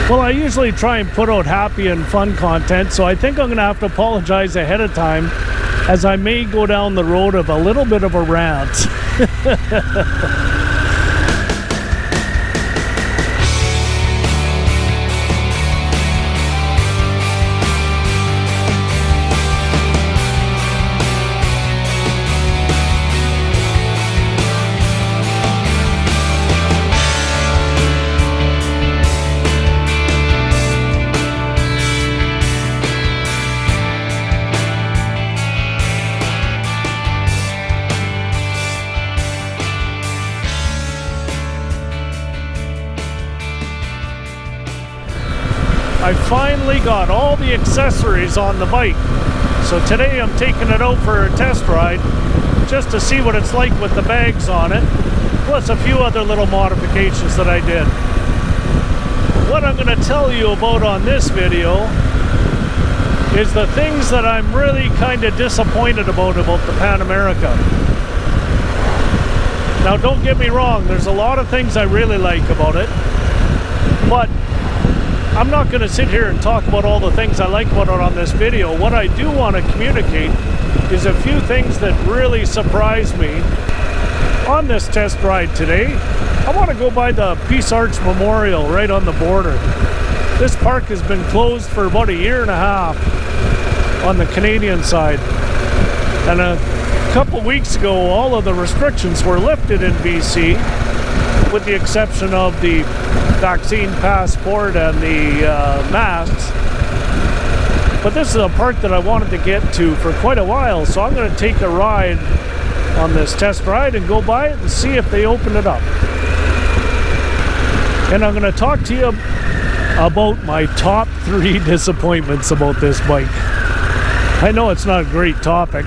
Well, I usually try and put out happy and fun content, so I think I'm going to have to apologize ahead of time, as I may go down the road of a little bit of a rant. I finally got all the accessories on the bike. So today I'm taking it out for a test ride just to see what it's like with the bags on it, plus a few other little modifications that I did. What I'm going to tell you about on this video is the things that I'm really kind of disappointed about the Pan America. Now don't get me wrong, there's a lot of things I really like about it, but I'm not going to sit here and talk about all the things I like about it on this video. What I do want to communicate is a few things that really surprised me on this test ride today. I want to go by the Peace Arch Memorial right on the border. This park has been closed for about 1.5 years on the Canadian side. And a couple weeks ago, all of the restrictions were lifted in BC, with the exception of the vaccine passport and the masks. But this is a park that I wanted to get to for quite a while, so I'm going to take a ride on this test ride and go by it and see if they open it up. And I'm going to talk to you about my top 3 disappointments about this bike. I know it's not a great topic.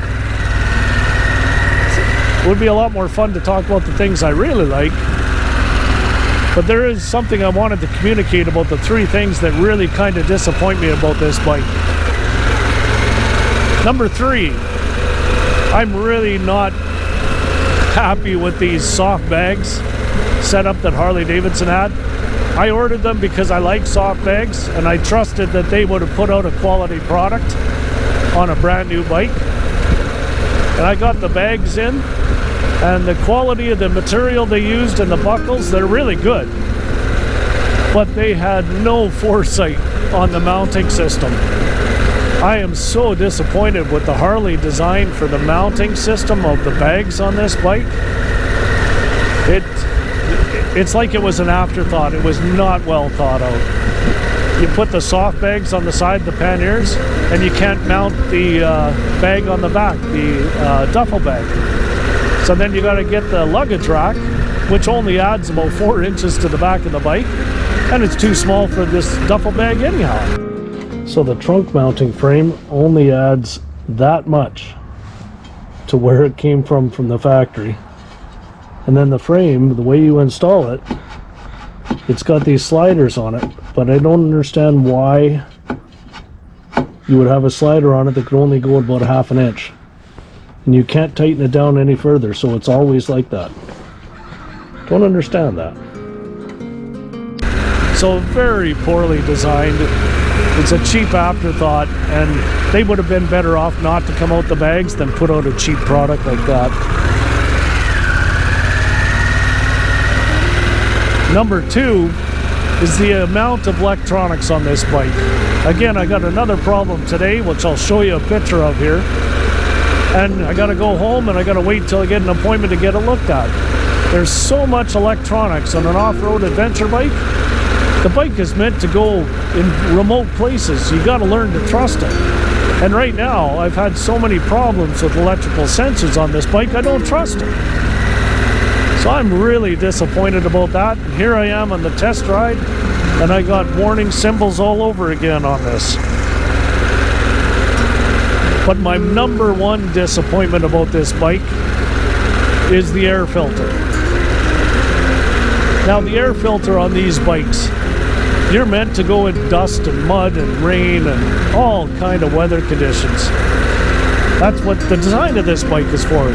It would be a lot more fun to talk about the things I really like. But there is something I wanted to communicate about the 3 things that really kind of disappoint me about this bike. Number 3, I'm really not happy with these soft bags setup that Harley Davidson had. I ordered them because I like soft bags and I trusted that they would have put out a quality product on a brand new bike. And I got the bags in, and the quality of the material they used and the buckles, they're really good. But they had no foresight on the mounting system. I am so disappointed with the Harley design for the mounting system of the bags on this bike. It's like it was an afterthought. It was not well thought out. You put the soft bags on the side of the panniers, and you can't mount the bag on the back, the duffel bag. So then you got to get the luggage rack, which only adds about 4 inches to the back of the bike, and it's too small for this duffel bag anyhow. So the trunk mounting frame only adds that much to where it came from the factory. And then the frame, the way you install it, it's got these sliders on it, but I don't understand why you would have a slider on it that could only go about 1/2 inch. And you can't tighten it down any further, so it's always like that. Don't understand that. So very poorly designed. It's a cheap afterthought, and they would have been better off not to come out the bags than put out a cheap product like that. Number 2 is the amount of electronics on this bike. Again, I got another problem today, which I'll show you a picture of here. And I gotta go home and I gotta wait till I get an appointment to get it looked at. There's so much electronics on an off-road adventure bike. The bike is meant to go in remote places. You gotta learn to trust it. And right now, I've had so many problems with electrical sensors on this bike, I don't trust it. So I'm really disappointed about that. And here I am on the test ride, and I got warning symbols all over again on this. But my number 1 disappointment about this bike is the air filter. Now the air filter on these bikes, you're meant to go in dust and mud and rain and all kind of weather conditions. That's what the design of this bike is for.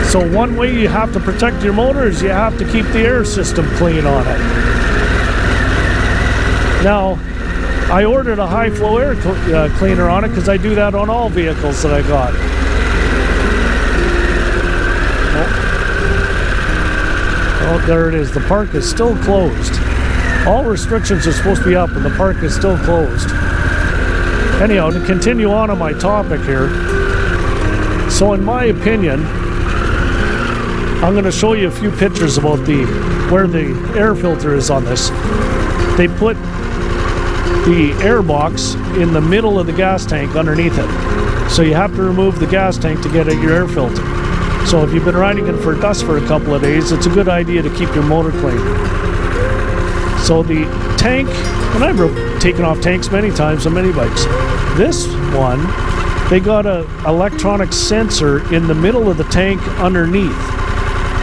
So one way you have to protect your motor is you have to keep the air system clean on it. Now, I ordered a high flow air cleaner on it because I do that on all vehicles that I got. Oh, there it is. The park is still closed. All restrictions are supposed to be up and the park is still closed. Anyhow, to continue on my topic here. So in my opinion, I'm going to show you a few pictures about where the air filter is on this. They put the air box in the middle of the gas tank underneath it. So you have to remove the gas tank to get at your air filter. So if you've been riding it for dust for a couple of days, it's a good idea to keep your motor clean. So the tank, and I've taken off tanks many times on many bikes. This one, they got an electronic sensor in the middle of the tank underneath.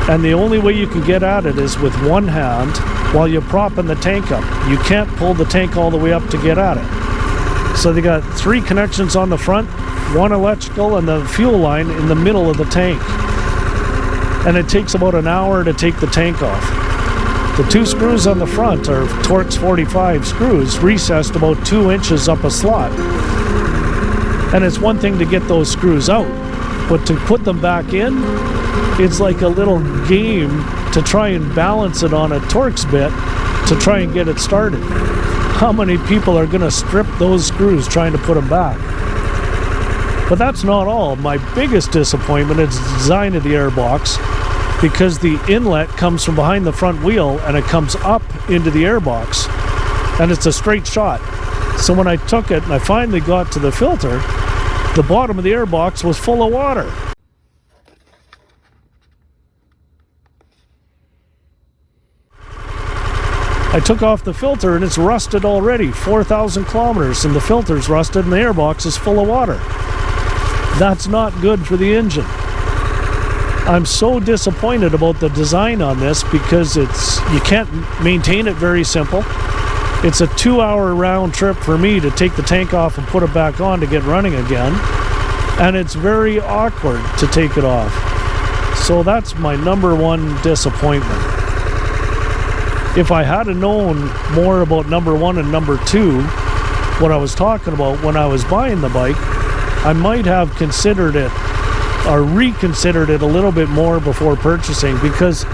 And the only way you can get at it is with one hand while you're propping the tank up. You can't pull the tank all the way up to get at it. So they got 3 connections on the front, 1 electrical, and the fuel line in the middle of the tank. And it takes about an hour to take the tank off. The 2 screws on the front are Torx 45 screws, recessed about 2 inches up a slot. And it's one thing to get those screws out, but to put them back in, it's like a little game to try and balance it on a Torx bit to try and get it started. How many people are going to strip those screws trying to put them back? But that's not all. My biggest disappointment is the design of the airbox, because the inlet comes from behind the front wheel and it comes up into the airbox, and it's a straight shot. So when I took it and I finally got to the filter, the bottom of the airbox was full of water. I took off the filter and it's rusted already, 4,000 kilometers, and the filter's rusted and the airbox is full of water. That's not good for the engine. I'm so disappointed about the design on this because you can't maintain it very simple. It's a 2-hour round trip for me to take the tank off and put it back on to get running again. And it's very awkward to take it off. So that's my number 1 disappointment. If I had known more about number 1 and number 2, what I was talking about when I was buying the bike, I might have considered it or reconsidered it a little bit more before purchasing, because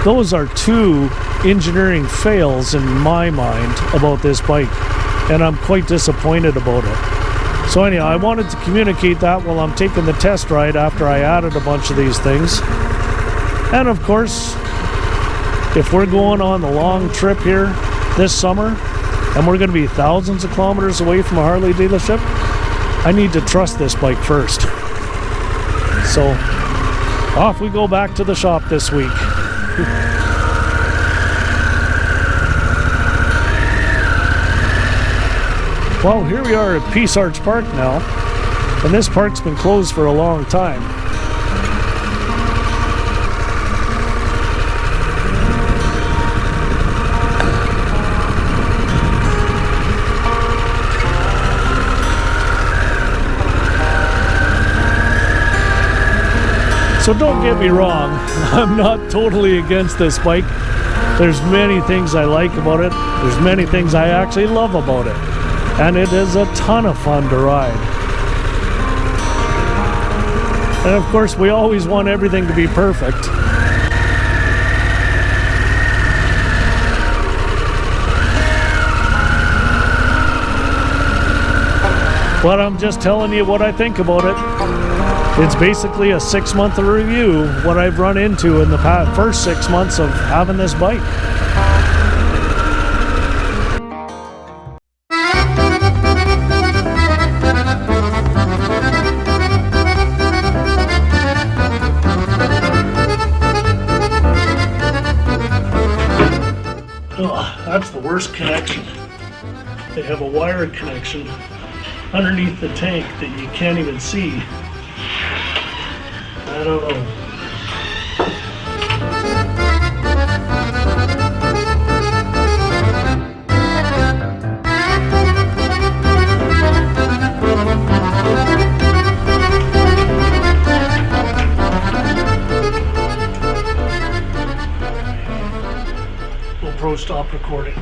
those are 2 engineering fails in my mind about this bike, and I'm quite disappointed about it. So anyhow, I wanted to communicate that while I'm taking the test ride after I added a bunch of these things. And of course, if we're going on the long trip here this summer and we're going to be thousands of kilometers away from a Harley dealership, I need to trust this bike first. So off we go back to the shop this week. Well, here we are at Peace Arch Park now, and this park's been closed for a long time. So don't get me wrong, I'm not totally against this bike. There's many things I like about it. There's many things I actually love about it. And it is a ton of fun to ride. And of course, we always want everything to be perfect. But I'm just telling you what I think about it. It's basically a 6-month review, what I've run into in the first 6 months of having this bike. Oh, that's the worst connection. They have a wired connection underneath the tank that you can't even see. I don't know. GoPro, stop recording.